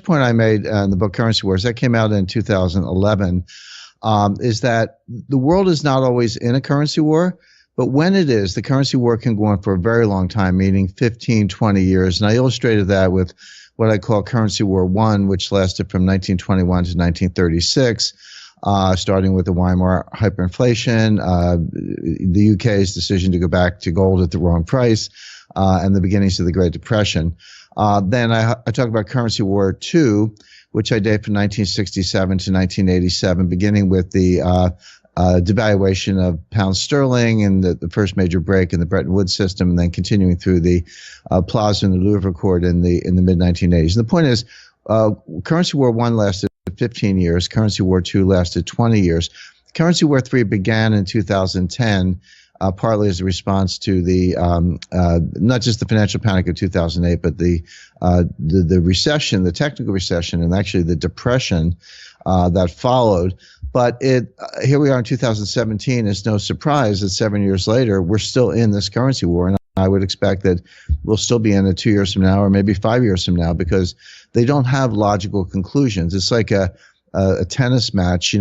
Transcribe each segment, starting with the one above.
point I made in the book Currency Wars, that came out in 2011, is that the world is not always in a currency war, but when it is, the currency war can go on for a very long time, meaning 15, 20 years. And I illustrated that with what I call Currency War One, which lasted from 1921 to 1936. Starting with the Weimar hyperinflation, the UK's decision to go back to gold at the wrong price, and the beginnings of the Great Depression. Then I talk about Currency War II, which I date from 1967 to 1987, beginning with the devaluation of pound sterling and the first major break in the Bretton Woods system, and then continuing through the Plaza and the Louvre Accord in the mid-1980s. And the point is, Currency War I lasted 15 years. Currency War II lasted 20 years. Currency War III began in 2010, partly as a response to the not just the financial panic of 2008, but the recession, the technical recession, and actually the depression that followed. But here we are in 2017. It's no surprise that 7 years later, we're still in this currency war. And I would expect that we'll still be in it 2 years from now, or maybe 5 years from now, because they don't have logical conclusions. It's like a tennis match,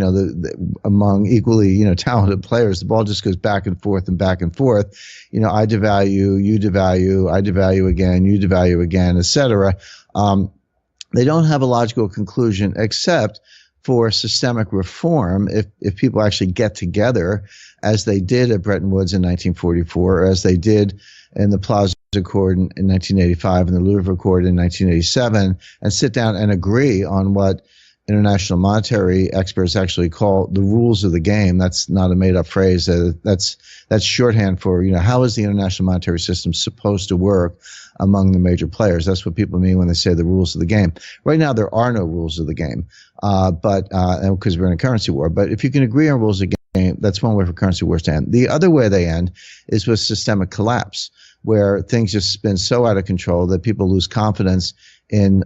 among equally, talented players. The ball just goes back and forth and back and forth. I devalue, you devalue, I devalue again, you devalue again, etc. They don't have a logical conclusion, except for systemic reform. If people actually get together, as they did at Bretton Woods in 1944, or as they did in the Plaza Accord in 1985 and the Louvre Accord in 1987, and sit down and agree on what international monetary experts actually call the rules of the game. That's not a made-up phrase. That's shorthand for, how is the international monetary system supposed to work among the major players? That's what people mean when they say the rules of the game. Right now, there are no rules of the game, but because we're in a currency war. But if you can agree on rules of the game, that's one way for currency wars to end. The other way they end is with systemic collapse, where things just spin so out of control that people lose confidence in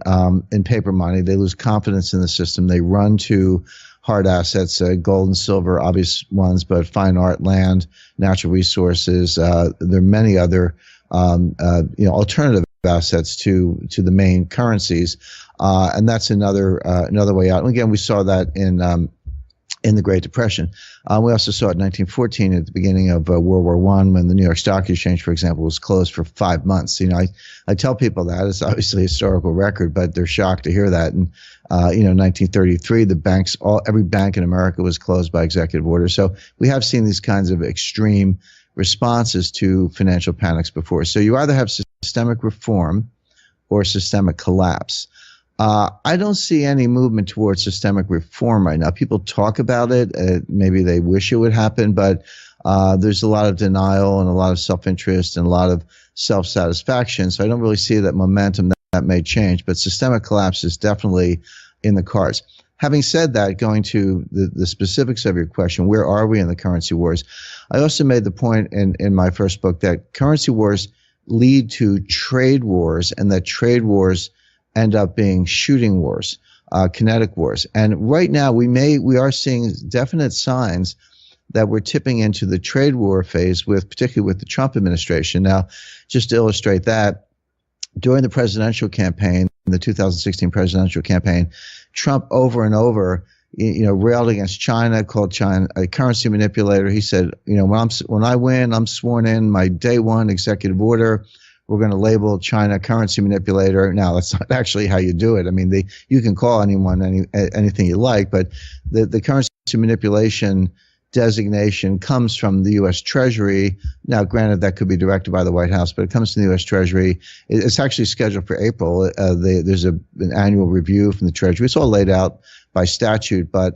paper money. They lose confidence in the system. They run to hard assets, gold and silver, obvious ones, but fine art, land, natural resources. There are many other alternative assets to the main currencies, and that's another way out. And again, we saw that in the Great Depression. We also saw it in 1914 at the beginning of World War I, when the New York Stock Exchange, for example, was closed for 5 months. I tell people that. It's obviously a historical record, but they're shocked to hear that. And 1933, every bank in America was closed by executive order. So we have seen these kinds of extreme responses to financial panics before. So you either have systemic reform or systemic collapse. I don't see any movement towards systemic reform right now. People talk about it. Maybe they wish it would happen, but there's a lot of denial and a lot of self-interest and a lot of self-satisfaction. So I don't really see that momentum that may change, but systemic collapse is definitely in the cards. Having said that, going to the specifics of your question, where are we in the currency wars? I also made the point in my first book that currency wars lead to trade wars, and that trade wars end up being shooting wars, kinetic wars. And right now we are seeing definite signs that we're tipping into the trade war phase, particularly with the Trump administration. Now, just to illustrate that, during the presidential campaign, the 2016 presidential campaign, Trump over and over, railed against China, called China a currency manipulator. He said, when I win, I'm sworn in my day one executive order, we're going to label China currency manipulator. Now, that's not actually how you do it. I mean, you can call anyone anything you like, but the currency manipulation designation comes from the U.S. Treasury. Now, granted, that could be directed by the White House, but it comes from the U.S. Treasury. It's actually scheduled for April. There's an annual review from the Treasury. It's all laid out by statute, but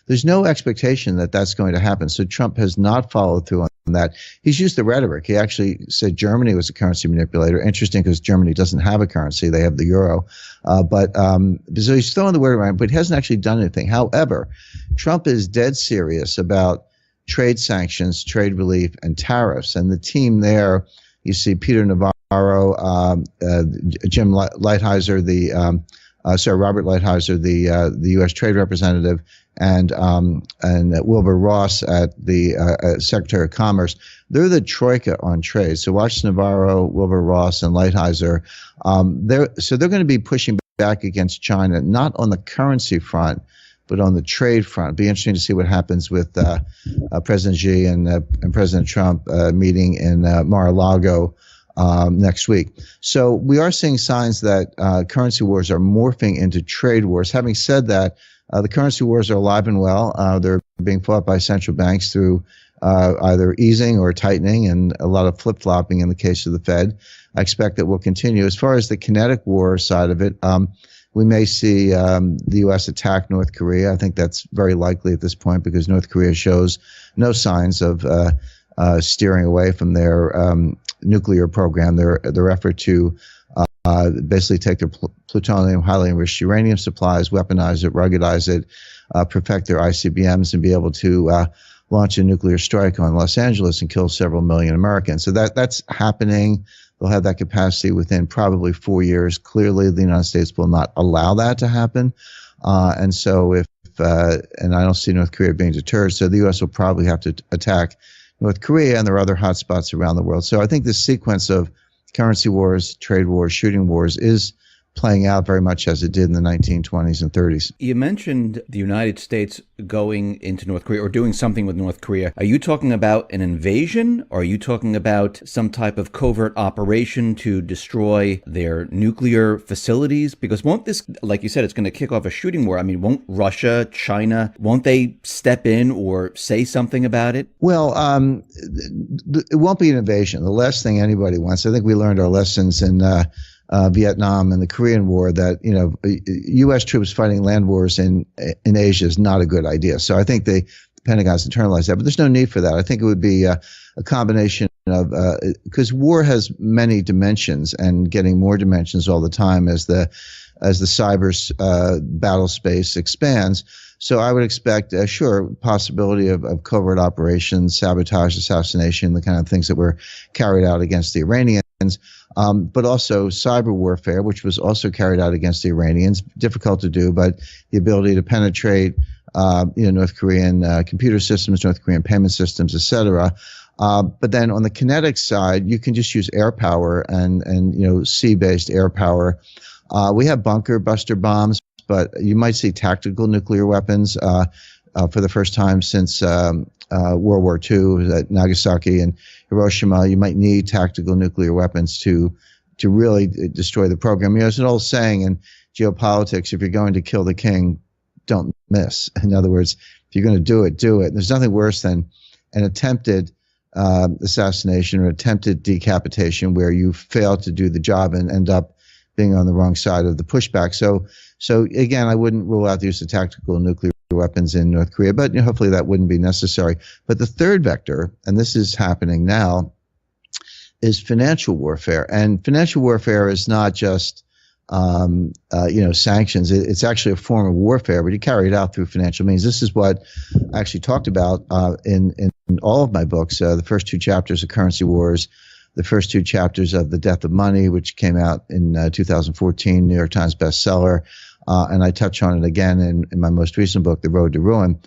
there's no expectation that that's going to happen. So Trump has not followed through on that. He's used the rhetoric. He actually said Germany was a currency manipulator. Interesting, because Germany doesn't have a currency. They have the euro. So he's throwing the word around, but he hasn't actually done anything. However, Trump is dead serious about trade sanctions, trade relief, and tariffs. And the team there, you see Peter Navarro, Jim Lighthizer, Robert Lighthizer, the U.S. Trade Representative, and Wilbur Ross at the Secretary of Commerce. They're the troika on trade. So watch Navarro, Wilbur Ross, and Lighthizer. They're going to be pushing back against China, not on the currency front, but on the trade front. It'd be interesting to see what happens with President Xi and President Trump meeting in Mar-a-Lago next week. So we are seeing signs that currency wars are morphing into trade wars. Having said that, the currency wars are alive and well. They're being fought by central banks through either easing or tightening, and a lot of flip-flopping in the case of the Fed. I expect that will continue. As far as the kinetic war side of it, we may see the U.S. attack North Korea. I think that's very likely at this point because North Korea shows no signs of steering away from their nuclear program, their effort to basically take their plutonium, highly enriched uranium supplies, weaponize it, ruggedize it, perfect their ICBMs, and be able to launch a nuclear strike on Los Angeles and kill several million Americans. So that's happening. They'll have that capacity within probably 4 years. Clearly, the United States will not allow that to happen. And so and I don't see North Korea being deterred, so the U.S. will probably have to attack North Korea, and there are other hotspots around the world. So I think this sequence of currency wars, trade wars, shooting wars is playing out very much as it did in the 1920s and 30s. You mentioned the United States going into North Korea or doing something with North Korea. Are you talking about an invasion, or are you talking about some type of covert operation to destroy their nuclear facilities? Because won't this, like you said, it's going to kick off a shooting war. I mean, won't Russia, China, won't they step in or say something about it? Well, it won't be an invasion. The last thing anybody wants, I think we learned our lessons in Vietnam and the Korean War, that U.S. troops fighting land wars in Asia is not a good idea. So I think the Pentagon's internalized that, but there's no need for that. I think it would be a combination of because war has many dimensions and getting more dimensions all the time as the cyber battle space expands. So I would expect, possibility of covert operations, sabotage, assassination, the kind of things that were carried out against the Iranians. But also cyber warfare, which was also carried out against the Iranians. Difficult to do, but the ability to penetrate, North Korean computer systems, North Korean payment systems, et cetera. But then on the kinetic side, you can just use air power and sea-based air power. We have bunker buster bombs, but you might see tactical nuclear weapons for the first time since World War II at Nagasaki and Hiroshima. You might need tactical nuclear weapons to really destroy the program. There's an old saying in geopolitics: if you're going to kill the king, don't miss. In other words, if you're going to do it, do it. There's nothing worse than an attempted assassination or attempted decapitation where you fail to do the job and end up being on the wrong side of the pushback. So again, I wouldn't rule out the use of tactical nuclear weapons in North Korea, but hopefully that wouldn't be necessary. But the third vector, and this is happening now, is financial warfare. And financial warfare is not just sanctions. It's actually a form of warfare, but you carry it out through financial means. This is what I actually talked about in all of my books. The first two chapters of Currency Wars, the first two chapters of The Death of Money, which came out in 2014, New York Times bestseller. And I touch on it again in my most recent book, The Road to Ruin.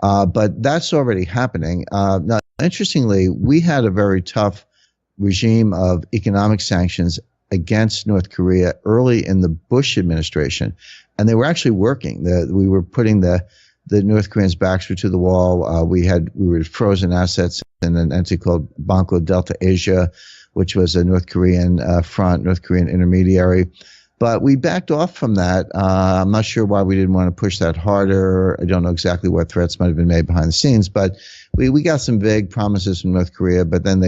But that's already happening. Now, interestingly, we had a very tough regime of economic sanctions against North Korea early in the Bush administration, and they were actually working. We were putting the North Koreans' backs were to the wall. We were frozen assets in an entity called Banco Delta Asia, which was a North Korean North Korean intermediary. But we backed off from that. I'm not sure why we didn't want to push that harder. I don't know exactly what threats might have been made behind the scenes, but we got some vague promises from North Korea, but then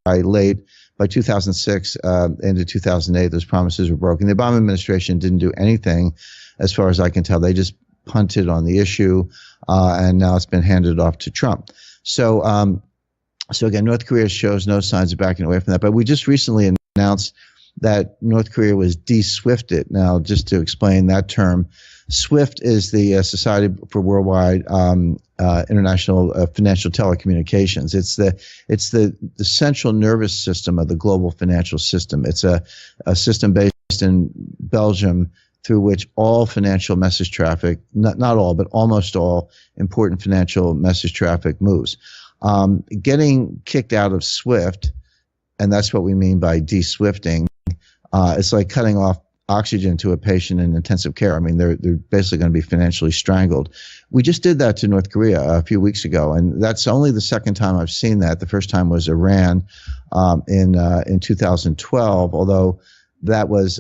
by 2006 into 2008, those promises were broken. The Obama administration didn't do anything, as far as I can tell. They just punted on the issue, and now it's been handed off to Trump. So again, North Korea shows no signs of backing away from that. But we just recently announced that North Korea was de-SWIFTed. Now, just to explain that term, SWIFT is the Society for Worldwide International Financial Telecommunications. It's the central nervous system of the global financial system. It's a system based in Belgium through which all financial message traffic, not all, but almost all important financial message traffic moves. Getting kicked out of SWIFT, and that's what we mean by de-SWIFTing, it's like cutting off oxygen to a patient in intensive care. I mean, they're basically going to be financially strangled. We just did that to North Korea a few weeks ago, and that's only the second time I've seen that. The first time was Iran in 2012, although that was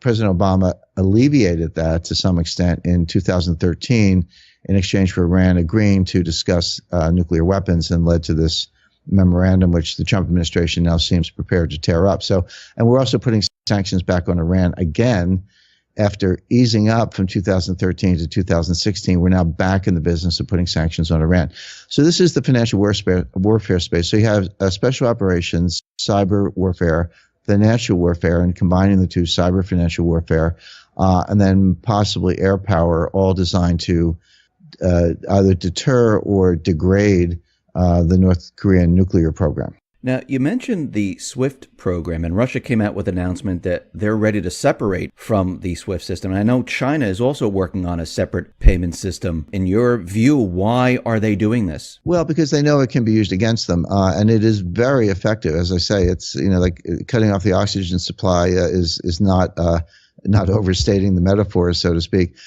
President Obama alleviated that to some extent in 2013 in exchange for Iran agreeing to discuss nuclear weapons, and led to this memorandum, which the Trump administration now seems prepared to tear up. So, and we're also putting sanctions back on Iran again after easing up from 2013 to 2016. We're now back in the business of putting sanctions on Iran. So this is the financial warfare space. So you have special operations, cyber warfare, financial warfare, and combining the two, cyber financial warfare, and then possibly air power, all designed to either deter or degrade the North Korean nuclear program. Now, you mentioned the SWIFT program, and Russia came out with an announcement that they're ready to separate from the SWIFT system. And I know China is also working on a separate payment system. In your view, why are they doing this? Well, because they know it can be used against them, and it is very effective. As I say, it's like cutting off the oxygen supply is not overstating the metaphor, so to speak.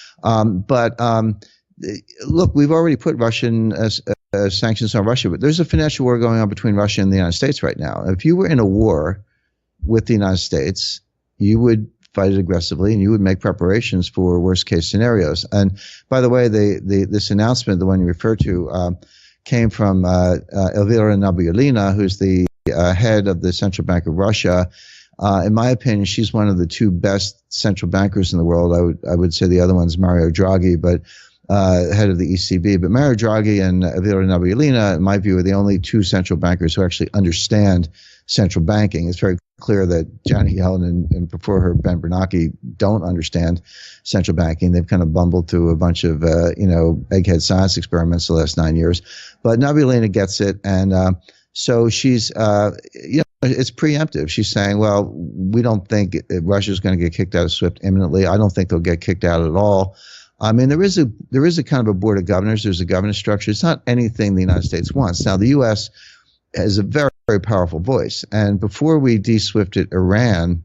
Look, we've already put Russian sanctions on Russia, but there's a financial war going on between Russia and the United States right now. If you were in a war with the United States, you would fight it aggressively and you would make preparations for worst case scenarios. And by the way, this announcement, the one you referred to, came from Elvira Nabiullina, who's the head of the Central Bank of Russia. In my opinion, she's one of the two best central bankers in the world. I would say the other one's Mario Draghi, but head of the ECB. But Mario Draghi and Elvira Nabiullina, in my view, are the only two central bankers who actually understand central banking. It's very clear that Janet Yellen and before her Ben Bernanke don't understand central banking. They've kind of bumbled through a bunch of egghead science experiments the last 9 years. But Nabiullina gets it, and so she's it's preemptive. She's saying, well, we don't think Russia's going to get kicked out of SWIFT imminently. I don't think they'll get kicked out at all. I mean, there is a kind of a board of governors. There's a governance structure. It's not anything the United States wants. Now, the U.S. has a very, very powerful voice. And before we de-SWIFted Iran,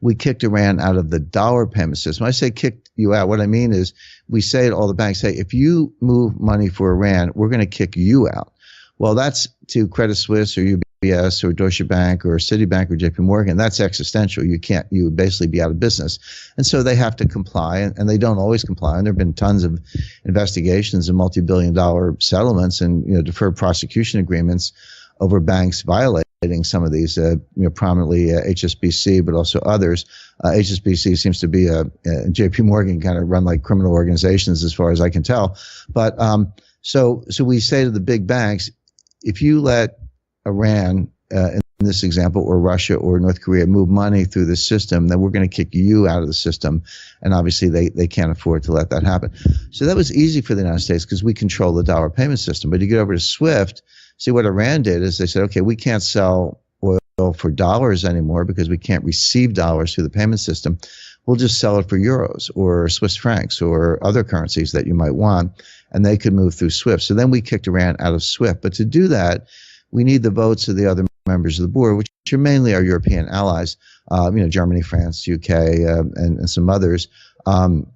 we kicked Iran out of the dollar payment system. When I say kicked you out, what I mean is we say to all the banks, hey, if you move money for Iran, we're going to kick you out. Well, that's to Credit Suisse or UBS or Deutsche Bank or Citibank or JP Morgan. That's existential. You would basically be out of business. And so they have to comply, and they don't always comply. And there have been tons of investigations and multi-billion-dollar settlements and deferred prosecution agreements over banks violating some of these, prominently HSBC, but also others. HSBC seems to be JP Morgan kind of run like criminal organizations as far as I can tell. But so we say to the big banks, if you let Iran, in this example, or Russia or North Korea move money through the system, then we're going to kick you out of the system. And obviously they can't afford to let that happen. So that was easy for the United States because we control the dollar payment system. But you get over to SWIFT, see what Iran did is they said, okay, we can't sell oil for dollars anymore because we can't receive dollars through the payment system. We'll just sell it for euros or Swiss francs or other currencies that you might want, and they could move through SWIFT. So then we kicked Iran out of SWIFT. But to do that, we need the votes of the other members of the board, which are mainly our European allies, Germany, France, UK, and some others. And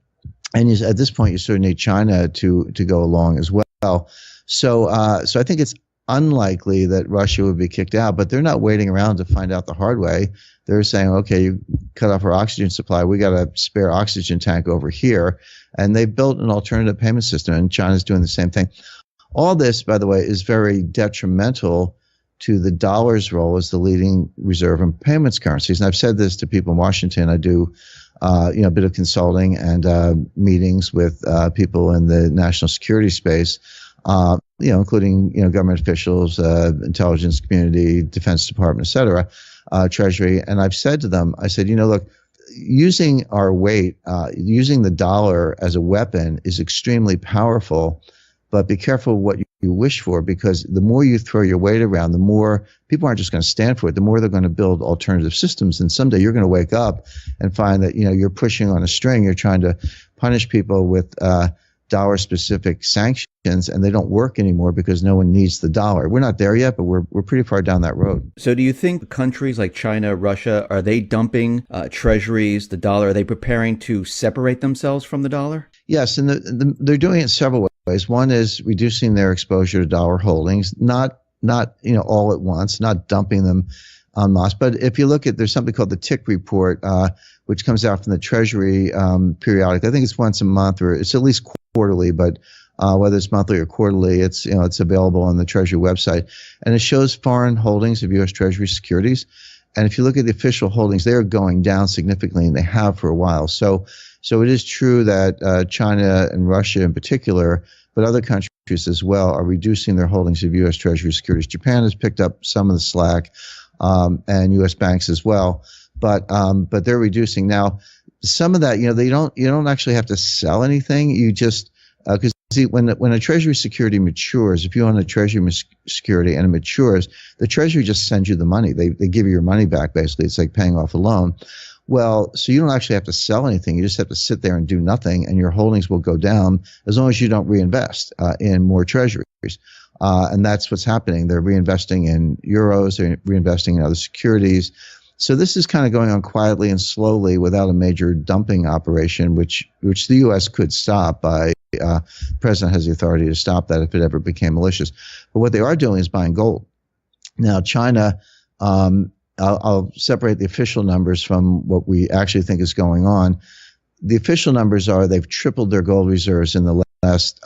at this point, you sort of need China to go along as well. So I think it's unlikely that Russia would be kicked out, but they're not waiting around to find out the hard way. They're saying, okay, you cut off our oxygen supply. We got a spare oxygen tank over here. And they built an alternative payment system, and China's doing the same thing. All this, by the way, is very detrimental to the dollar's role as the leading reserve and payments currencies. And I've said this to people in Washington. I do, a bit of consulting and meetings with people in the national security space, including government officials, intelligence community, Defense Department, et cetera, Treasury. And I've said to them, I said, look, using our weight, using the dollar as a weapon is extremely powerful. But be careful what you wish for, because the more you throw your weight around, the more people aren't just going to stand for it, the more they're going to build alternative systems. And someday you're going to wake up and find that, you're pushing on a string. You're trying to punish people with dollar-specific sanctions, and they don't work anymore because no one needs the dollar. We're not there yet, but we're pretty far down that road. So do you think countries like China, Russia, are they dumping treasuries, the dollar? Are they preparing to separate themselves from the dollar? Yes, and they're doing it several ways. One is reducing their exposure to dollar holdings, not all at once, not dumping them en masse. But if you look at, there's something called the Tick Report, which comes out from the Treasury periodic. I think it's once a month, or it's at least quarterly, but whether it's monthly or quarterly, it's available on the Treasury website, and it shows foreign holdings of U.S. Treasury securities. And if you look at the official holdings, they are going down significantly, and they have for a while. So it is true that China and Russia in particular, but other countries as well, are reducing their holdings of U.S. Treasury securities. Japan has picked up some of the slack, and U.S. banks as well. But they're reducing now. Some of that, you don't actually have to sell anything. You just because when a Treasury security matures, if you own a Treasury security and it matures, the Treasury just sends you the money. They give you your money back. Basically, it's like paying off a loan. Well, so you don't actually have to sell anything. You just have to sit there and do nothing, and your holdings will go down as long as you don't reinvest in more treasuries. And that's what's happening. They're reinvesting in euros, they're reinvesting in other securities. So this is kind of going on quietly and slowly without a major dumping operation, which the U.S. could stop by the president has the authority to stop that if it ever became malicious. But what they are doing is buying gold. Now, China, I'll separate the official numbers from what we actually think is going on. The official numbers are they've tripled their gold reserves in the last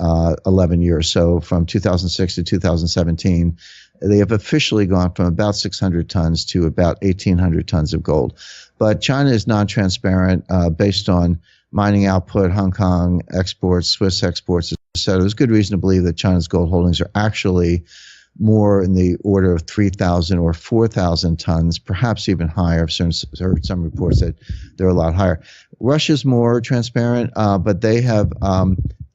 11 years. So from 2006 to 2017, they have officially gone from about 600 tons to about 1,800 tons of gold. But China is non-transparent based on mining output, Hong Kong exports, Swiss exports, etc. There's good reason to believe that China's gold holdings are actually more in the order of 3,000 or 4,000 tons, perhaps even higher. I've heard some reports that they're a lot higher. Russia's more transparent, but they have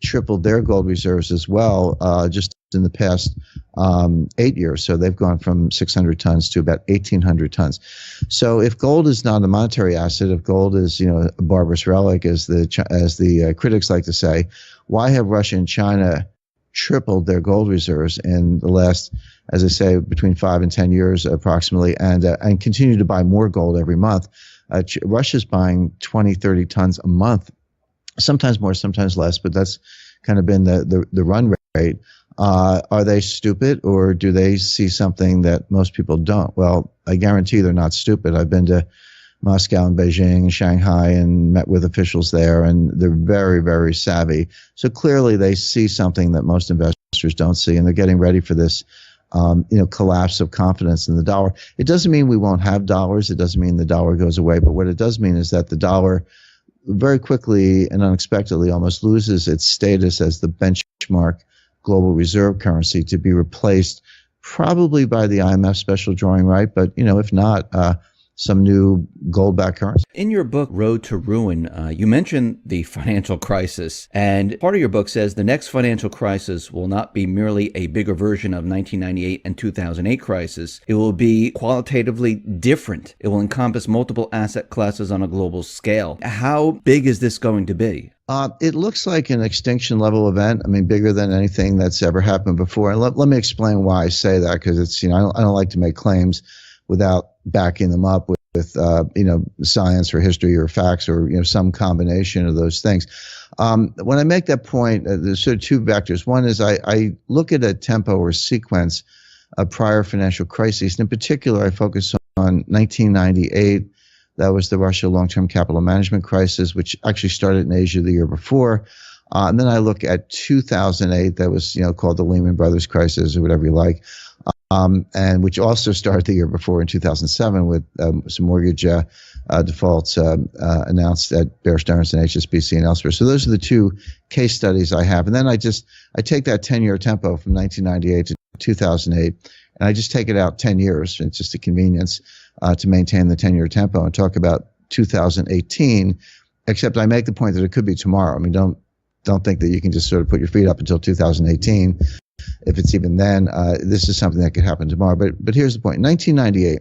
tripled their gold reserves as well just in the past 8 years. So they've gone from 600 tons to about 1,800 tons. So if gold is not a monetary asset, if gold is a barbarous relic, as the critics like to say, why have Russia and China tripled their gold reserves in the last, as I say, between 5 and 10 years approximately, and continue to buy more gold every month? Russia's buying 20, 30 tons a month, sometimes more, sometimes less, but that's kind of been the run rate. Are they stupid, or do they see something that most people don't? Well, I guarantee they're not stupid. I've been to Moscow and Beijing and Shanghai and met with officials there, and they're very, very savvy. So clearly they see something that most investors don't see, and they're getting ready for this collapse of confidence in the dollar. It doesn't mean we won't have dollars. It doesn't mean the dollar goes away. But what it does mean is that the dollar very quickly and unexpectedly almost loses its status as the benchmark global reserve currency, to be replaced probably by the IMF special drawing right. But, if not, some new gold-backed currency. In your book, Road to Ruin, you mentioned the financial crisis. And part of your book says the next financial crisis will not be merely a bigger version of 1998 and 2008 crisis. It will be qualitatively different. It will encompass multiple asset classes on a global scale. How big is this going to be? It looks like an extinction level event. I mean, bigger than anything that's ever happened before. And let me explain why I say that, because it's, I don't like to make claims without backing them up with science or history or facts or, some combination of those things. When I make that point, there's sort of two vectors. One is I look at a tempo or sequence of prior financial crises. In particular, I focus on 1998. That was the Russia long-term capital management crisis, which actually started in Asia the year before. And then I look at 2008. That was, called the Lehman Brothers crisis or whatever you like. And which also started the year before in 2007 with some mortgage defaults announced at Bear Stearns and HSBC and elsewhere. So those are the two case studies I have. And then I take that 10-year tempo from 1998 to 2008, and I just take it out 10 years. It's just a convenience to maintain the 10-year tempo, and talk about 2018, except I make the point that it could be tomorrow. I mean, don't think that you can just sort of put your feet up until 2018. If it's even then, this is something that could happen tomorrow. But here's the point. 1998,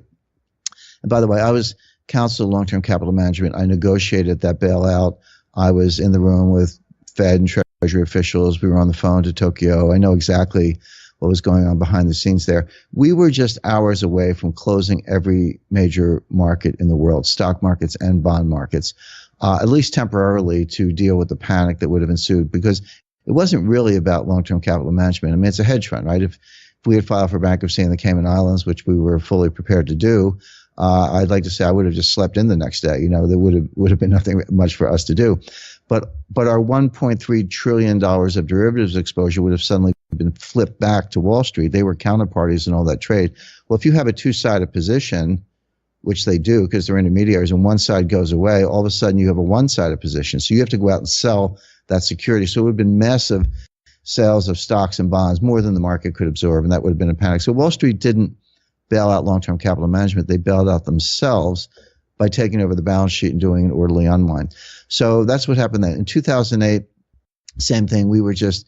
and by the way, I was counsel of long-term capital management. I negotiated that bailout. I was in the room with Fed and Treasury officials. We were on the phone to Tokyo. I know exactly what was going on behind the scenes there. We were just hours away from closing every major market in the world, stock markets and bond markets, at least temporarily, to deal with the panic that would have ensued, because it wasn't really about long-term capital management. I mean, it's a hedge fund, right? If we had filed for bankruptcy in the Cayman Islands, which we were fully prepared to do, I'd like to say I would have just slept in the next day. There would have been nothing much for us to do. But our $1.3 trillion of derivatives exposure would have suddenly been flipped back to Wall Street. They were counterparties in all that trade. Well, if you have a two-sided position, which they do because they're intermediaries, and one side goes away, all of a sudden you have a one-sided position. So you have to go out and sell that security. So it would have been massive sales of stocks and bonds, more than the market could absorb, and that would have been a panic. So Wall Street didn't bail out long-term capital management. They bailed out themselves by taking over the balance sheet and doing an orderly unwind. So that's what happened then. In 2008, same thing. We were just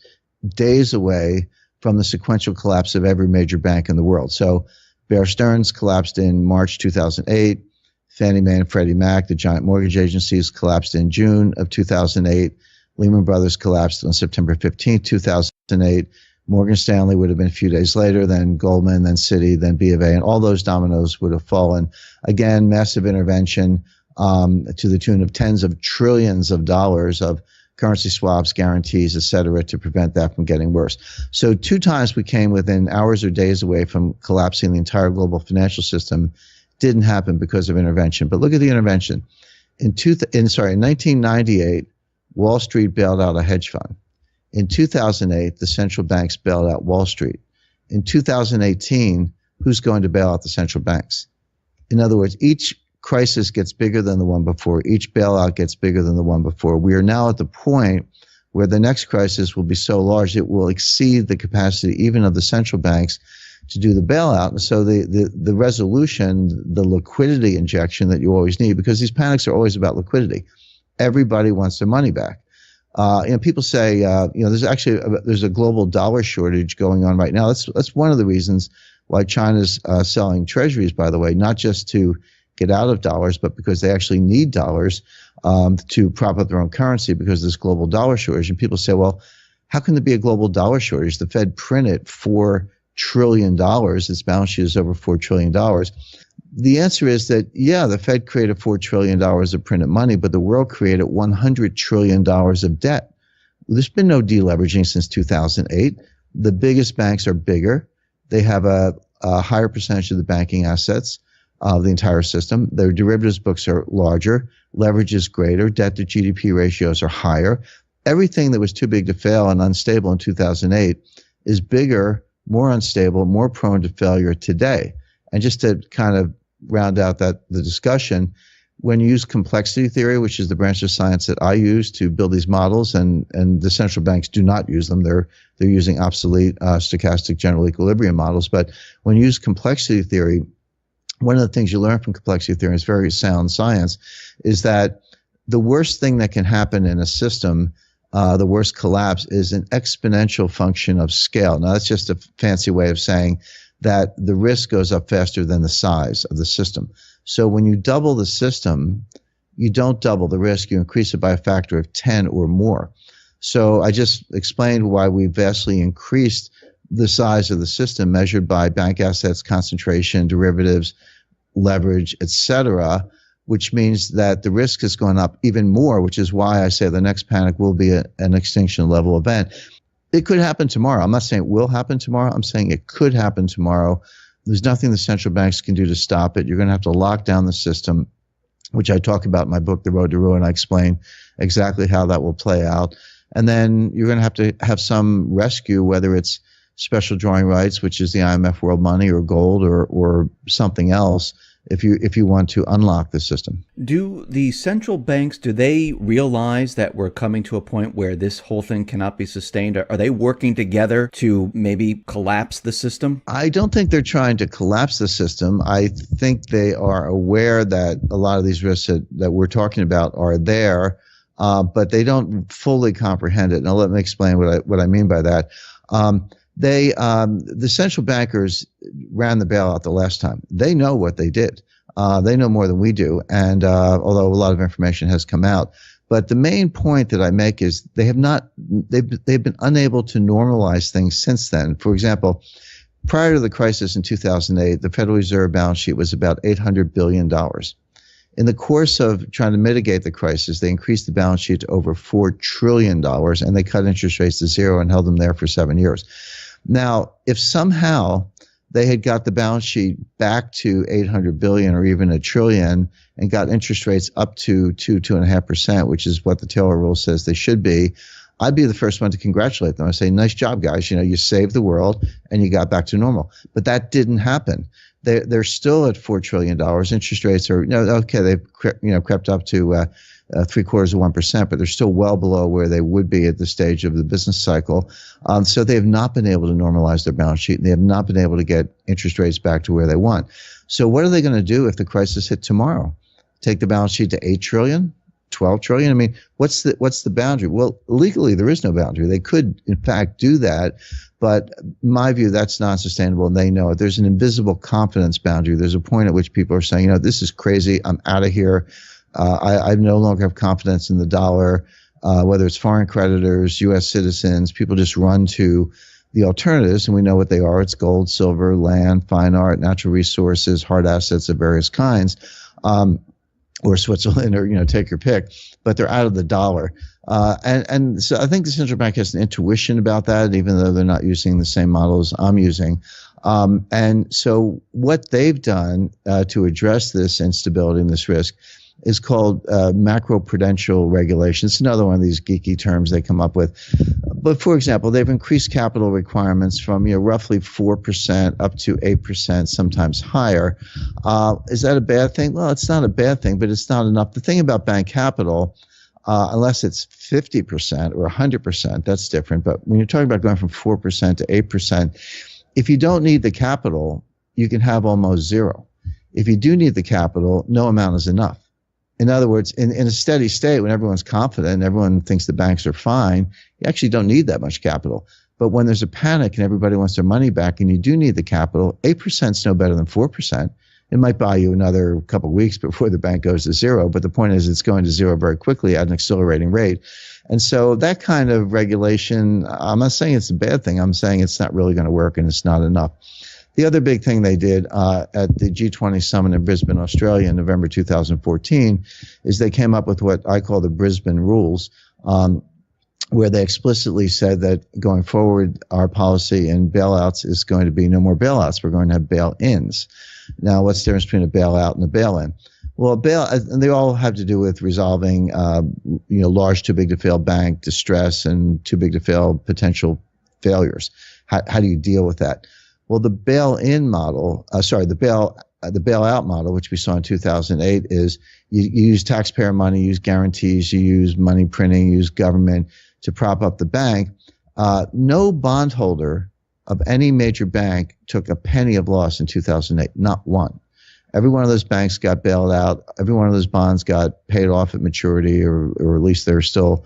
days away from the sequential collapse of every major bank in the world. So Bear Stearns collapsed in March 2008. Fannie Mae and Freddie Mac, the giant mortgage agencies, collapsed in June of 2008. Lehman Brothers collapsed on September 15, 2008. Morgan Stanley would have been a few days later, then Goldman, then Citi, then B of A, and all those dominoes would have fallen. Again, massive intervention to the tune of tens of trillions of dollars of currency swaps, guarantees, et cetera, to prevent that from getting worse. So 2 times we came within hours or days away from collapsing the entire global financial system. Didn't happen because of intervention. But look at the intervention. In 1998, Wall Street bailed out a hedge fund. In 2008, the central banks bailed out Wall Street. In 2018, who's going to bail out the central banks? In other words, each crisis gets bigger than the one before. Each bailout gets bigger than the one before. We are now at the point where the next crisis will be so large it will exceed the capacity even of the central banks to do the bailout. And so the resolution, the liquidity injection that you always need, because these panics are always about liquidity. Everybody wants their money back. People say, there's a global dollar shortage going on right now. That's one of the reasons why China's selling treasuries, by the way, not just to get out of dollars, but because they actually need dollars to prop up their own currency because of this global dollar shortage. And people say, well, how can there be a global dollar shortage? The Fed printed $4 trillion. Its balance sheet is over $4 trillion. The answer is that, yeah, the Fed created $4 trillion of printed money, but the world created $100 trillion of debt. There's been no deleveraging since 2008. The biggest banks are bigger. They have a higher percentage of the banking assets of the entire system. Their derivatives books are larger. Leverage is greater. Debt to GDP ratios are higher. Everything that was too big to fail and unstable in 2008 is bigger, more unstable, more prone to failure today. And just to kind of round out the discussion, when you use complexity theory, which is the branch of science that I use to build these models, and the central banks do not use them, they're using obsolete stochastic general equilibrium models. But when you use complexity theory, one of the things you learn from complexity theory, is very sound science, is that the worst thing that can happen in a system, the worst collapse, is an exponential function of scale. Now, that's just a fancy way of saying that the risk goes up faster than the size of the system. So when you double the system, you don't double the risk, you increase it by a factor of 10 or more. So I just explained why we vastly increased the size of the system measured by bank assets, concentration, derivatives, leverage, et cetera, which means that the risk has gone up even more, which is why I say the next panic will be an extinction level event. It could happen tomorrow. I'm not saying it will happen tomorrow. I'm saying it could happen tomorrow. There's nothing the central banks can do to stop it. You're going to have to lock down the system, which I talk about in my book, The Road to Ruin. I explain exactly how that will play out. And then you're going to have some rescue, whether it's special drawing rights, which is the IMF world money, or gold, or something else, if you want to unlock the system. Do the central banks, do they realize that we're coming to a point where this whole thing cannot be sustained? Are they working together to maybe collapse the system? I don't think they're trying to collapse the system. I think they are aware that a lot of these risks that we're talking about are there, but they don't fully comprehend it. Now, let me explain what I mean by that. The central bankers ran the bailout the last time. They know what they did. They know more than we do. And although a lot of information has come out, But the main point that I make is they've been unable to normalize things since then. For example, prior to the crisis in 2008, the Federal Reserve balance sheet was about $800 billion. In the course of trying to mitigate the crisis, they increased the balance sheet to over $4 trillion, and they cut interest rates to zero and held them there for 7 years. Now, if somehow they had got the balance sheet back to 800 billion or even a trillion and got interest rates up to 2.5%, which is what the Taylor rule says they should be, I'd be the first one to congratulate them. I say, nice job, guys. You saved the world and you got back to normal. But that didn't happen. They're still at $4 trillion. Interest rates are, okay, they've crept up to 0.75%, but they're still well below where they would be at this stage of the business cycle. So they have not been able to normalize their balance sheet, and they have not been able to get interest rates back to where they want. So what are they going to do if the crisis hit tomorrow? Take the balance sheet to 8 trillion, 12 trillion? I mean, what's the boundary? Well, legally, there is no boundary. They could, in fact, do that. But in my view, that's not sustainable, and they know it. There's an invisible confidence boundary. There's a point at which people are saying, this is crazy. I'm out of here. I no longer have confidence in the dollar, whether it's foreign creditors, U.S. citizens. People just run to the alternatives, and we know what they are. It's gold, silver, land, fine art, natural resources, hard assets of various kinds, or Switzerland, or take your pick. But they're out of the dollar. And so I think the central bank has an intuition about that, even though they're not using the same models I'm using. And so what they've done to address this instability and this risk is called macroprudential regulation. It's another one of these geeky terms they come up with. But for example, they've increased capital requirements from roughly 4% up to 8%, sometimes higher. Is that a bad thing? Well, it's not a bad thing, but it's not enough. The thing about bank capital, unless it's 50% or 100%, that's different. But when you're talking about going from 4% to 8%, if you don't need the capital, you can have almost zero. If you do need the capital, no amount is enough. In other words, in a steady state, when everyone's confident and everyone thinks the banks are fine, you actually don't need that much capital. But when there's a panic and everybody wants their money back and you do need the capital, 8% is no better than 4%. It might buy you another couple of weeks before the bank goes to zero. But the point is it's going to zero very quickly at an accelerating rate. And so that kind of regulation, I'm not saying it's a bad thing. I'm saying it's not really going to work and it's not enough. The other big thing they did at the G20 summit in Brisbane, Australia in November 2014 is they came up with what I call the Brisbane rules, where they explicitly said that going forward, our policy in bailouts is going to be no more bailouts. We're going to have bail-ins. Now, what's the difference between a bailout and a bail-in? Well, and they all have to do with resolving, large too-big-to-fail bank distress and too-big-to-fail potential failures. How do you deal with that? Well, the bail-in model, the bailout model, which we saw in 2008, is you use taxpayer money, you use guarantees, you use money printing, you use government to prop up the bank. No bondholder of any major bank took a penny of loss in 2008, not one. Every one of those banks got bailed out. Every one of those bonds got paid off at maturity, or at least there are still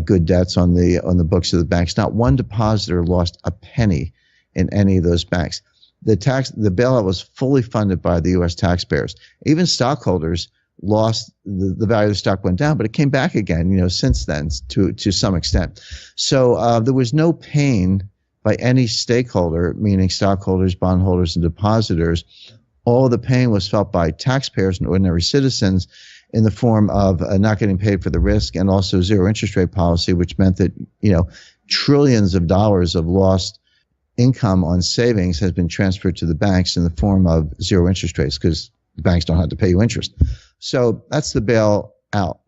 good debts on the books of the banks. Not one depositor lost a penny in any of those banks. The bailout was fully funded by the U.S. taxpayers. Even stockholders lost, the value of the stock went down, but it came back again, since then to some extent. So there was no pain by any stakeholder, meaning stockholders, bondholders, and depositors. All the pain was felt by taxpayers and ordinary citizens in the form of not getting paid for the risk, and also zero interest rate policy, which meant that, trillions of dollars of lost income on savings has been transferred to the banks in the form of zero interest rates, because the banks don't have to pay you interest. So that's the bailout.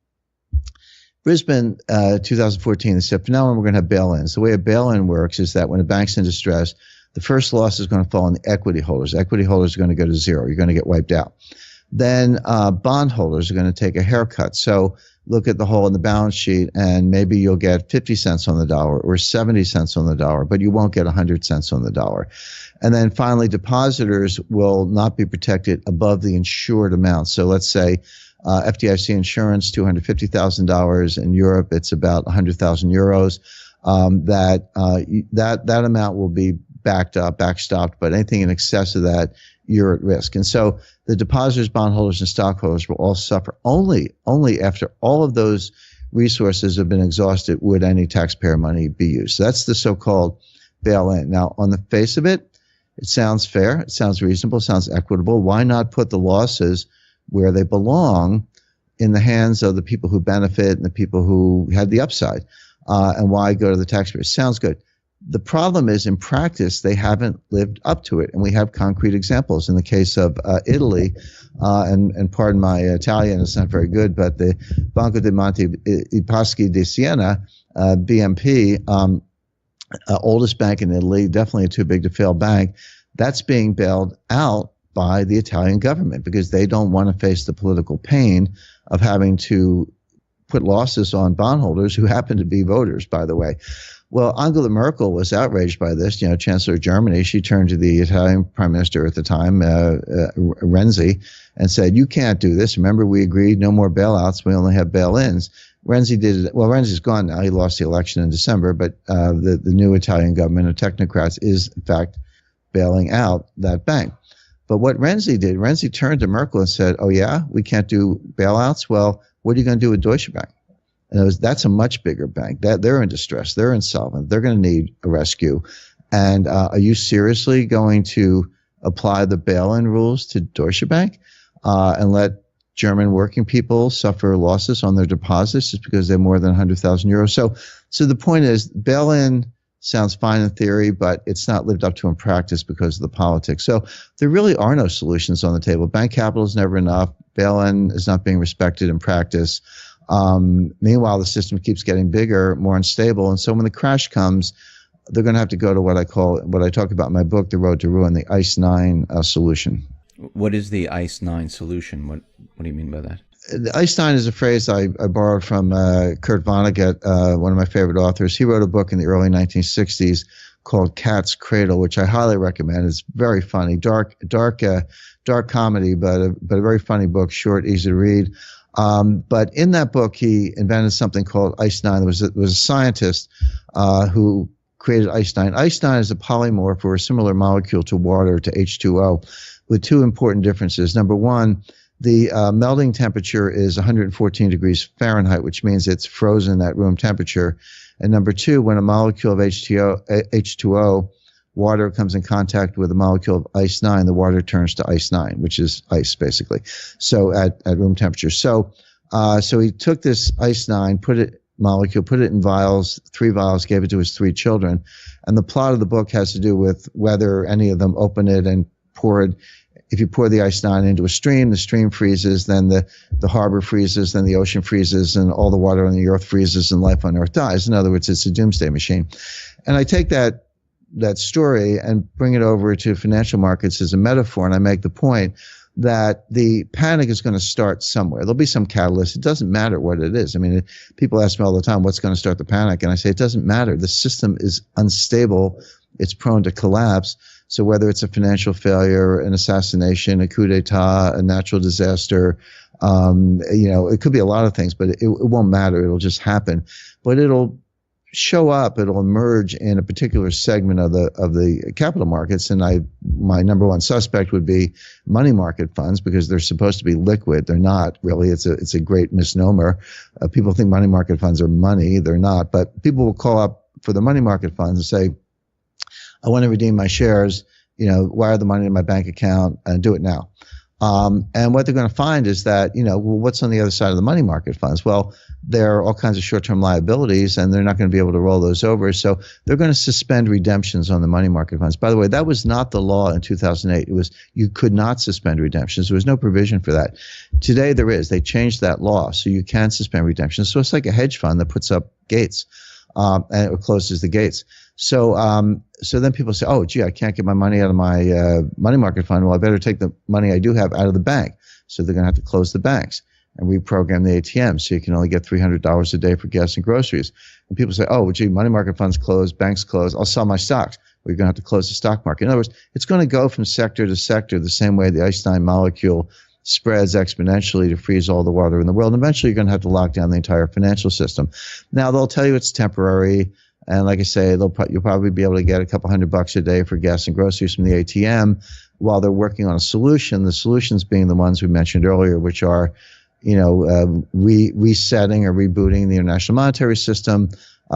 Brisbane, 2014, they said, from now on, we're going to have bail-ins. The way a bail-in works is that when a bank's in distress, the first loss is going to fall on the equity holders. Equity holders are going to go to zero. You're going to get wiped out. Then bondholders are going to take a haircut. So look at the hole in the balance sheet, and maybe you'll get 50 cents on the dollar or 70 cents on the dollar, but you won't get 100 cents on the dollar. And then finally, depositors will not be protected above the insured amount. So let's say FDIC insurance, $250,000. In Europe, it's about 100,000 euros. That amount will be backstopped, but anything in excess of that, you're at risk. And so the depositors, bondholders, and stockholders will all suffer only after all of those resources have been exhausted, would any taxpayer money be used? So that's the so-called bail-in. Now, on the face of it, it sounds fair, it sounds reasonable, it sounds equitable. Why not put the losses where they belong, in the hands of the people who benefit and the people who had the upside? And why go to the taxpayers? Sounds good. The problem is, in practice, they haven't lived up to it. And we have concrete examples. In the case of Italy, and pardon my Italian, it's not very good, but the Banco dei Monte I Paschi di Siena, BMP, oldest bank in Italy, definitely a too big to fail bank, that's being bailed out by the Italian government because they don't want to face the political pain of having to put losses on bondholders who happen to be voters, by the way. Well, Angela Merkel was outraged by this, Chancellor of Germany. She turned to the Italian prime minister at the time, Renzi, and said, you can't do this. Remember, we agreed no more bailouts. We only have bail-ins. Renzi did it. Well, Renzi's gone now. He lost the election in December, but the new Italian government of technocrats is, in fact, bailing out that bank. But what Renzi did, Renzi turned to Merkel and said, oh, yeah, we can't do bailouts? Well, what are you going to do with Deutsche Bank? And that's a much bigger bank. They're in distress. They're insolvent. They're going to need a rescue. And are you seriously going to apply the bail-in rules to Deutsche Bank and let German working people suffer losses on their deposits just because they're more than 100,000 euros? So the point is, bail-in sounds fine in theory, but it's not lived up to in practice because of the politics. So there really are no solutions on the table. Bank capital is never enough. Bail-in is not being respected in practice. Meanwhile, the system keeps getting bigger, more unstable. And so when the crash comes, they're going to have to go to what I talk about in my book, The Road to Ruin, the ICE 9 solution. What is the ICE 9 solution? What do you mean by that? The ICE 9 is a phrase I borrowed from Kurt Vonnegut, one of my favorite authors. He wrote a book in the early 1960s called Cat's Cradle, which I highly recommend. It's very funny, dark comedy, but a very funny book, short, easy to read. But in that book, he invented something called ICE 9. There was a scientist who created ICE 9. ICE 9 is a polymorph or a similar molecule to water, to H2O, with two important differences. Number one, the melting temperature is 114 degrees Fahrenheit, which means it's frozen at room temperature. And number two, when a molecule of H2O, water comes in contact with a molecule of ICE 9, the water turns to ICE 9, which is ice, basically, so at room temperature. So he took this ICE 9, put it in vials, 3 vials, gave it to his 3 children. And the plot of the book has to do with whether any of them open it and pour it. If you pour the ICE 9 into a stream, the stream freezes, then the harbor freezes, then the ocean freezes, and all the water on the earth freezes, and life on earth dies. In other words, it's a doomsday machine. And I take that story and bring it over to financial markets as a metaphor, and I make the point that the panic is going to start somewhere. There'll be some catalyst. It doesn't matter what it is. I mean, people ask me all the time, what's going to start the panic? And I say, it doesn't matter. The system is unstable. It's prone to collapse. So whether it's a financial failure, an assassination, a coup d'etat, a natural disaster, it could be a lot of things, but it won't matter. It'll just happen. But it'll show up, it'll emerge in a particular segment of the capital markets. And my number one suspect would be money market funds, because they're supposed to be liquid. They're not really. It's a great misnomer. People think money market funds are money. They're not. But people will call up for the money market funds and say, I want to redeem my shares, wire the money to my bank account and do it now. And what they're going to find is that, what's on the other side of the money market funds? Well, there are all kinds of short-term liabilities, and they're not going to be able to roll those over. So they're going to suspend redemptions on the money market funds. By the way, that was not the law in 2008. It was, you could not suspend redemptions. There was no provision for that. Today there is. They changed that law, so you can suspend redemptions. So it's like a hedge fund that puts up gates and it closes the gates. So then people say, oh, gee, I can't get my money out of my money market fund. Well, I better take the money I do have out of the bank. So they're going to have to close the banks and reprogram the ATM so you can only get $300 a day for gas and groceries. And people say, oh, gee, money market funds close, banks close, I'll sell my stocks. Well, you're going to have to close the stock market. In other words, it's going to go from sector to sector the same way the ICE 9 molecule spreads exponentially to freeze all the water in the world. And eventually you're going to have to lock down the entire financial system. Now, they'll tell you it's temporary. And like I say, you'll probably be able to get a couple $100 a day for gas and groceries from the ATM while they're working on a solution. The solutions being the ones we mentioned earlier, which are, resetting or rebooting the international monetary system,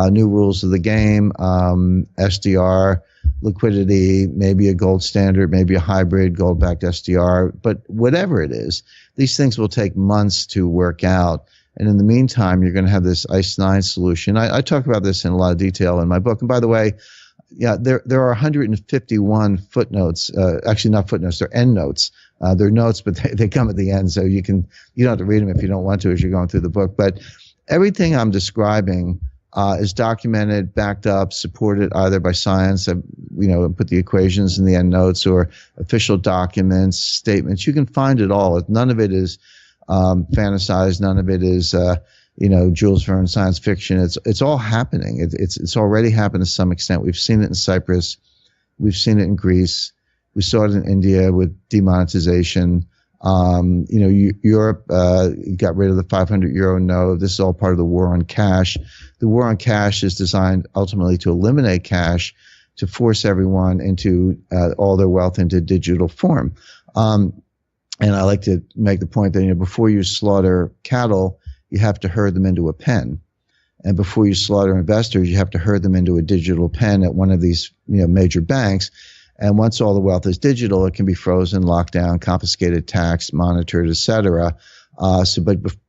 new rules of the game, SDR, liquidity, maybe a gold standard, maybe a hybrid gold-backed SDR. But whatever it is, these things will take months to work out. And in the meantime, you're going to have this ICE 9 solution. I talk about this in a lot of detail in my book. And by the way, yeah, there are 151 footnotes. Actually, not footnotes; they're endnotes. They're notes, but they come at the end, so you don't have to read them if you don't want to as you're going through the book. But everything I'm describing is documented, backed up, supported either by science. Put the equations in the endnotes, or official documents, statements. You can find it all. None of it is fantasized. None of it is Jules Verne science fiction. It's all happening. It's already happened to some extent. We've seen it in Cyprus. We've seen it in Greece. We saw it in India with demonetization. Europe got rid of the 500 euro note. This is all part of the war on cash. The war on cash is designed ultimately to eliminate cash, to force everyone into all their wealth into digital form. And I like to make the point that before you slaughter cattle, you have to herd them into a pen. And before you slaughter investors, you have to herd them into a digital pen at one of these major banks. And once all the wealth is digital, it can be frozen, locked down, confiscated, taxed, monitored, et cetera.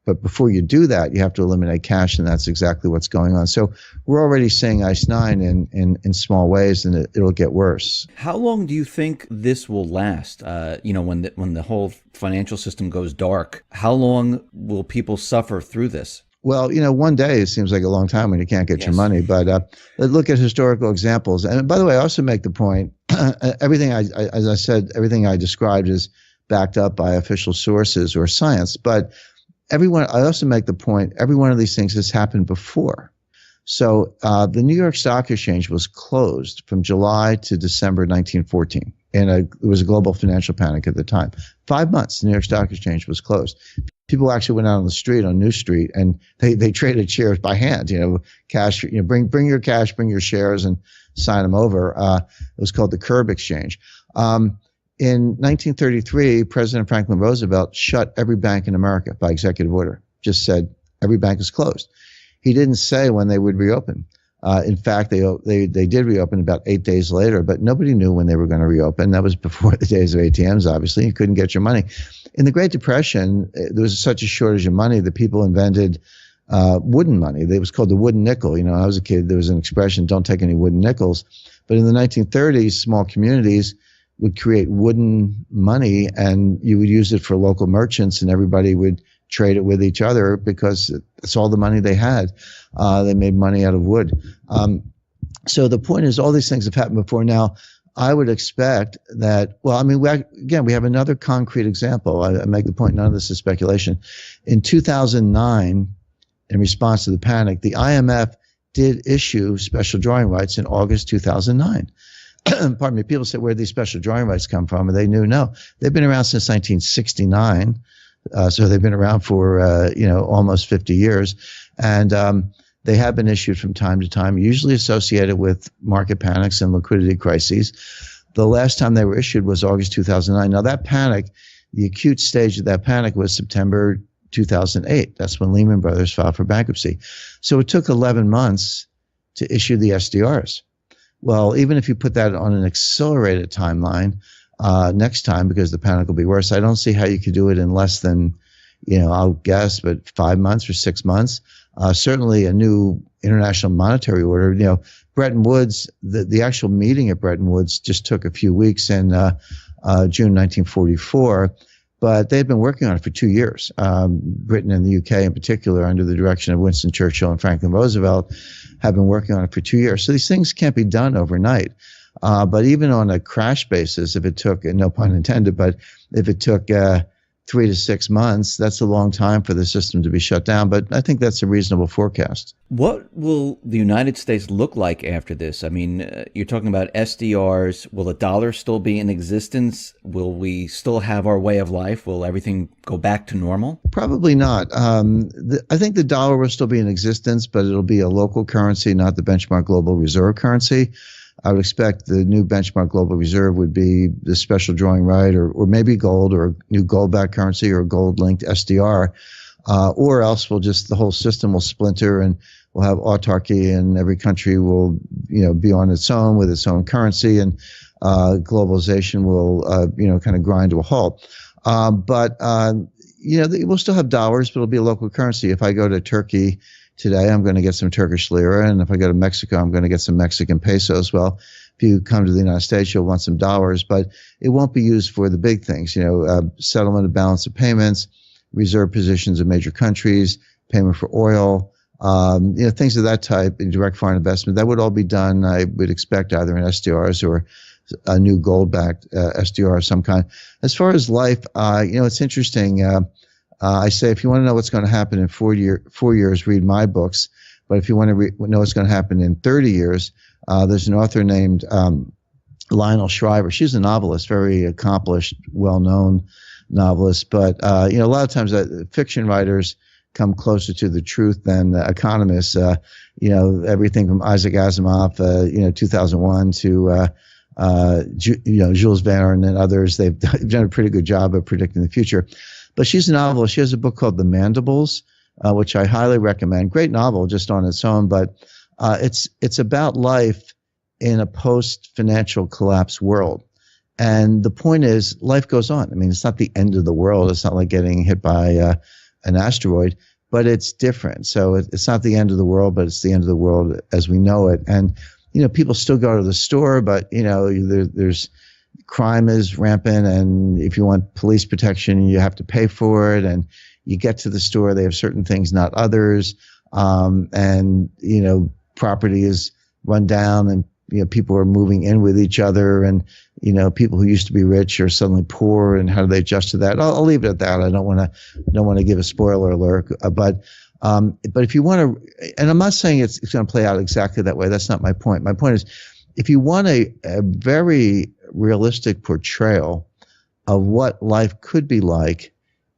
But before you do that, you have to eliminate cash, and that's exactly what's going on. So we're already seeing ICE 9 in small ways, and it'll get worse. How long do you think this will last? When the whole financial system goes dark, how long will people suffer through this? Well, one day seems like a long time when you can't get your money. But look at historical examples. And by the way, I also make the point, everything I described is backed up by official sources or science. But I also make the point, every one of these things has happened before. So the New York Stock Exchange was closed from July to December 1914. And it was a global financial panic at the time. 5 months, the New York Stock Exchange was closed. People actually went out on the street, on New Street, and they traded shares by hand. Cash. Bring your cash, bring your shares, and sign them over. It was called the Curb Exchange. In 1933, President Franklin Roosevelt shut every bank in America by executive order. Just said every bank is closed. He didn't say when they would reopen. In fact, they did reopen about 8 days later, but nobody knew when they were going to reopen. That was before the days of ATMs, obviously. You couldn't get your money. In the Great Depression, there was such a shortage of money that people invented wooden money. It was called the wooden nickel. When I was a kid, there was an expression, don't take any wooden nickels. But in the 1930s, small communities would create wooden money, and you would use it for local merchants, and everybody would trade it with each other because it's all the money they had. They made money out of wood. So the point is, all these things have happened before. Now, I would expect that, we have another concrete example. I make the point, none of this is speculation. In 2009, in response to the panic, the IMF did issue special drawing rights in August 2009. Pardon me, people say, where did these special drawing rights come from? And they knew, no, they've been around since 1969. So they've been around for, almost 50 years. And they have been issued from time to time, usually associated with market panics and liquidity crises. The last time they were issued was August 2009. Now, that panic, the acute stage of that panic was September 2008. That's when Lehman Brothers filed for bankruptcy. So it took 11 months to issue the SDRs. Well, even if you put that on an accelerated timeline, next time, because the panic will be worse, I don't see how you could do it in less than, I'll guess, but 5 months or 6 months. Certainly a new international monetary order. Bretton Woods, the actual meeting at Bretton Woods just took a few weeks in June 1944, but they'd been working on it for 2 years. Britain and the UK in particular, under the direction of Winston Churchill and Franklin Roosevelt, have been working on it for 2 years. So these things can't be done overnight. But even on a crash basis, if it took, and no pun intended, but if it took 3 to 6 months, that's a long time for the system to be shut down. But I think that's a reasonable forecast. What will the United States look like after this? I mean, you're talking about SDRs. Will the dollar still be in existence? Will we still have our way of life? Will everything go back to normal? Probably not. I think the dollar will still be in existence, but it'll be a local currency, not the benchmark global reserve currency. I would expect the new benchmark global reserve would be the special drawing right, or maybe gold, or a new gold-backed currency, or a gold-linked SDR. or else the whole system will splinter and we'll have autarky, and every country will, be on its own with its own currency, and globalization will, kind of grind to a halt. But we'll still have dollars, but it'll be a local currency. If I go to Turkey today, I'm going to get some Turkish lira, and if I go to Mexico, I'm going to get some Mexican pesos. Well, if you come to the United States, you'll want some dollars, but it won't be used for the big things, settlement of balance of payments, reserve positions of major countries, payment for oil, things of that type, in direct foreign investment. That would all be done, I would expect, either in SDRs or a new gold-backed SDR of some kind. As far as life, it's interesting. I say, if you want to know what's going to happen in 4 years, read my books. But if you want to know what's going to happen in 30 years, there's an author named Lionel Shriver. She's a novelist, very accomplished, well-known novelist. But, a lot of times fiction writers come closer to the truth than economists. Everything from Isaac Asimov, 2001 to Jules Verne and others. They've done a pretty good job of predicting the future. But she's a novelist. She has a book called The Mandibles, which I highly recommend. Great novel just on its own, but it's about life in a post-financial collapse world. And the point is, life goes on. I mean, it's not the end of the world. It's not like getting hit by an asteroid, but it's different. So it's not the end of the world, but it's the end of the world as we know it. And people still go to the store, but there's crime is rampant, and if you want police protection, you have to pay for it. And you get to the store, they have certain things, not others. And property is run down, and people are moving in with each other, and people who used to be rich are suddenly poor, and how do they adjust to that? I'll leave it at that. I don't want to give a spoiler alert, but if you want to, and I'm not saying it's going to play out exactly that way. That's not my point. My point is, if you want a very realistic portrayal of what life could be like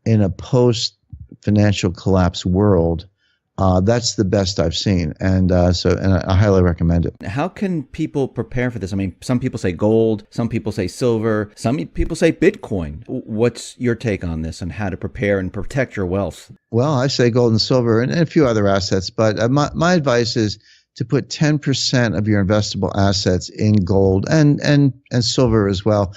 in a post-financial collapse world, that's the best I've seen, and I highly recommend it. How can people prepare for this? I mean, some people say gold, some people say silver, some people say Bitcoin. What's your take on this and how to prepare and protect your wealth? Well, I say gold and silver and a few other assets, but my advice is to put 10% of your investable assets in gold and silver as well.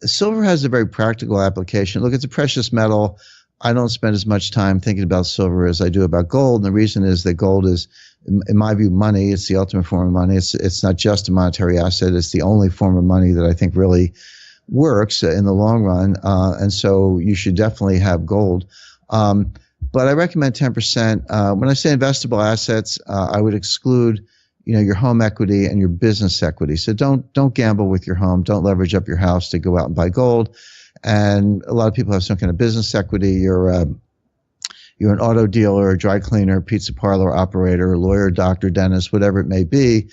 Silver has a very practical application. Look, it's a precious metal. I don't spend as much time thinking about silver as I do about gold. And the reason is that gold is, in my view, money. It's the ultimate form of money. It's not just a monetary asset. It's the only form of money that I think really works in the long run. And so you should definitely have gold. But I recommend 10%. When I say investable assets, I would exclude, your home equity and your business equity. So don't gamble with your home. Don't leverage up your house to go out and buy gold. And a lot of people have some kind of business equity. You're an auto dealer, a dry cleaner, pizza parlor operator, lawyer, doctor, dentist, whatever it may be.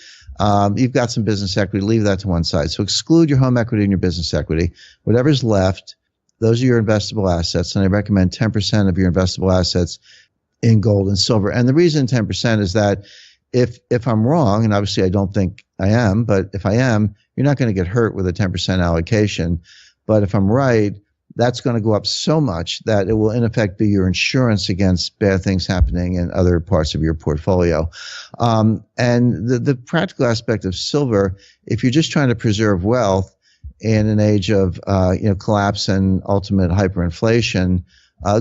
You've got some business equity. Leave that to one side. So exclude your home equity and your business equity. Whatever's left, those are your investable assets. And I recommend 10% of your investable assets in gold and silver. And the reason 10% is that if I'm wrong, and obviously I don't think I am, but if I am, you're not going to get hurt with a 10% allocation. But if I'm right, that's going to go up so much that it will in effect be your insurance against bad things happening in other parts of your portfolio. And the practical aspect of silver, if you're just trying to preserve wealth in an age of collapse and ultimate hyperinflation,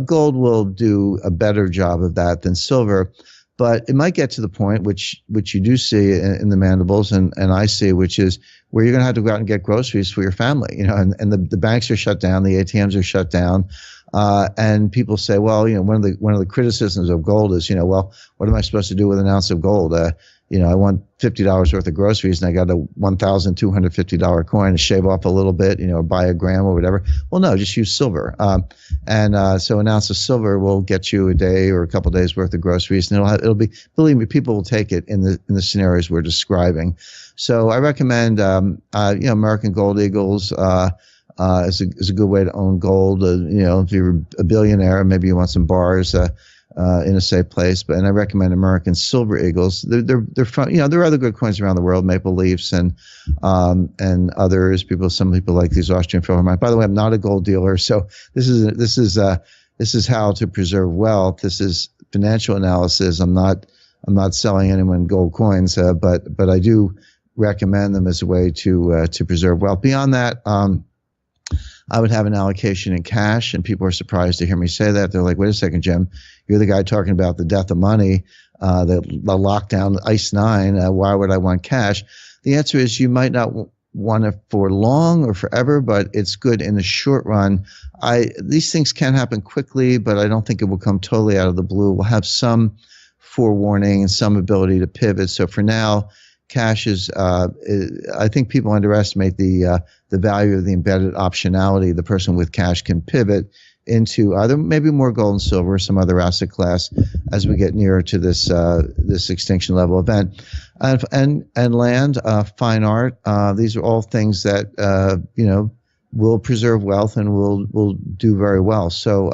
gold will do a better job of that than silver. But it might get to the point, which you do see in the mandibles, and I see, which is where you're going to have to go out and get groceries for your family, and the banks are shut down, the ATMs are shut down, and people say, well, one of the criticisms of gold is, well, what am I supposed to do with an ounce of gold? I want $50 worth of groceries, and I got a $1,250 coin to shave off a little bit, or buy a gram or whatever. Well, no, just use silver. So an ounce of silver will get you a day or a couple of days worth of groceries, and it'll be, believe me, people will take it in the scenarios we're describing. So I recommend, American Gold Eagles, is a good way to own gold. If you're a billionaire, maybe you want some bars, in a safe place. And I recommend American Silver Eagles. They're fun. There are other good coins around the world, Maple Leafs and others. Some people like these Austrian Philharmonic. By the way, I'm not a gold dealer, so this is this is how to preserve wealth. This is financial analysis. I'm not selling anyone gold coins, but I do recommend them as a way to preserve wealth. Beyond that, I would have an allocation in cash, and people are surprised to hear me say that. They're like, "Wait a second, Jim, you're the guy talking about the death of money, the lockdown, ICE 9. Why would I want cash?" The answer is you might not want it for long or forever, but it's good in the short run. These things can happen quickly, but I don't think it will come totally out of the blue. We'll have some forewarning and some ability to pivot. So for now, cash is, I think people underestimate the value of the embedded optionality. The person with cash can pivot into either maybe more gold and silver or some other asset class as we get nearer to this extinction level event. And land, fine art, these are all things that will preserve wealth and will do very well. So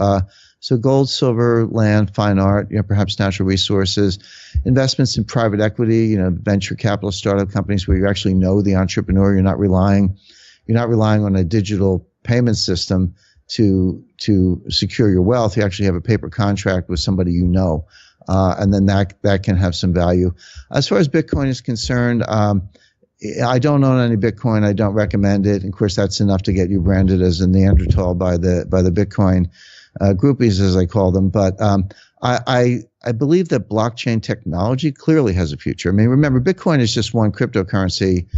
gold, silver, land, fine art, perhaps natural resources, investments in private equity, venture capital, startup companies where you actually know the entrepreneur. You're not relying on a digital payment system to secure your wealth. You actually have a paper contract with somebody and then that can have some value. As far as Bitcoin is concerned, I don't own any Bitcoin. I don't recommend it. And of course, that's enough to get you branded as a Neanderthal by the Bitcoin groupies, as I call them. But I believe that blockchain technology clearly has a future. I mean, remember, Bitcoin is just one cryptocurrency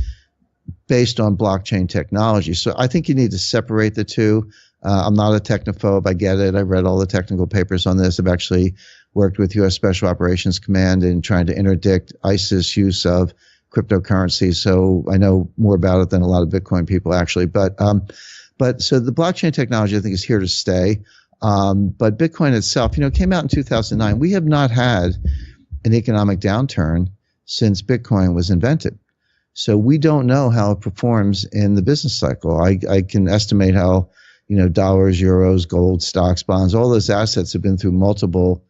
based on blockchain technology. So I think you need to separate the two. I'm not a technophobe. I get it. I've read all the technical papers on this. I've actually worked with U.S. Special Operations Command in trying to interdict ISIS use of cryptocurrency. So I know more about it than a lot of Bitcoin people actually. But so the blockchain technology, I think, is here to stay. But Bitcoin itself, came out in 2009. We have not had an economic downturn since Bitcoin was invented. So we don't know how it performs in the business cycle. I can estimate how, dollars, euros, gold, stocks, bonds, all those assets have been through multiple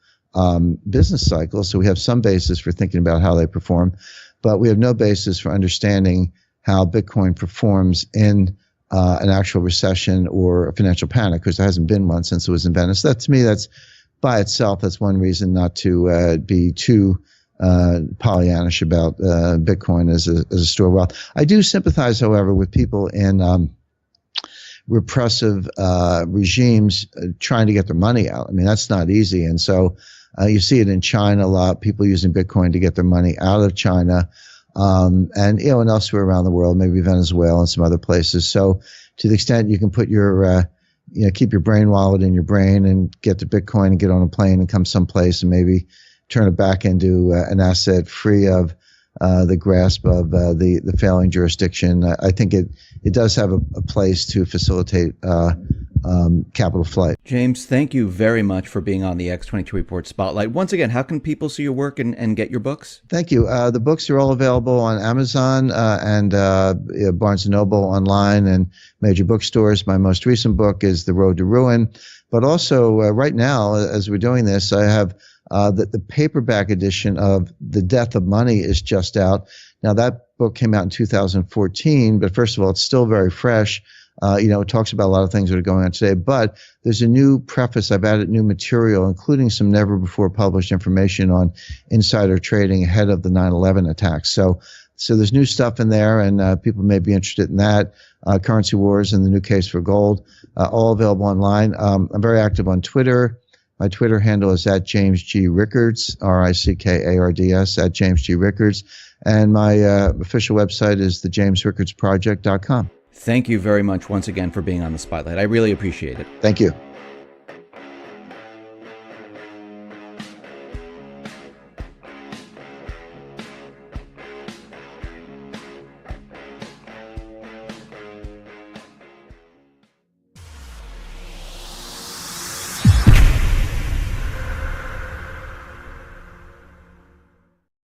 business cycles. So we have some basis for thinking about how they perform, but we have no basis for understanding how Bitcoin performs in an actual recession or a financial panic, because there hasn't been one since it was invented. So to me, that's by itself, that's one reason not to be too Pollyannish about Bitcoin as a store of wealth. I do sympathize, however, with people in repressive regimes trying to get their money out. I mean, that's not easy. And so you see it in China a lot, people using Bitcoin to get their money out of China. And elsewhere around the world, maybe Venezuela and some other places. So to the extent you can put your, keep your brain wallet in your brain and get the Bitcoin and get on a plane and come someplace and maybe turn it back into an asset free of the grasp of the failing jurisdiction. I think it does have a place to facilitate capital flight. James, thank you very much for being on the X22 Report Spotlight. Once again, how can people see your work and get your books? Thank you. The books are all available on Amazon and Barnes & Noble online and major bookstores. My most recent book is The Road to Ruin. But also right now, as we're doing this, I have the paperback edition of The Death of Money is just out. Now, that book came out in 2014, but first of all, it's still very fresh. It talks about a lot of things that are going on today, but there's a new preface. I've added new material, including some never before published information on insider trading ahead of the 9/11 attacks. So there's new stuff in there, and people may be interested in that. Currency Wars and the New Case for Gold, all available online. I'm very active on Twitter. My Twitter handle is @JamesG.Rickards, RICKARDS, @JamesG.Rickards. And my official website is thejamesrickardsproject.com. Thank you very much once again for being on the Spotlight. I really appreciate it. Thank you.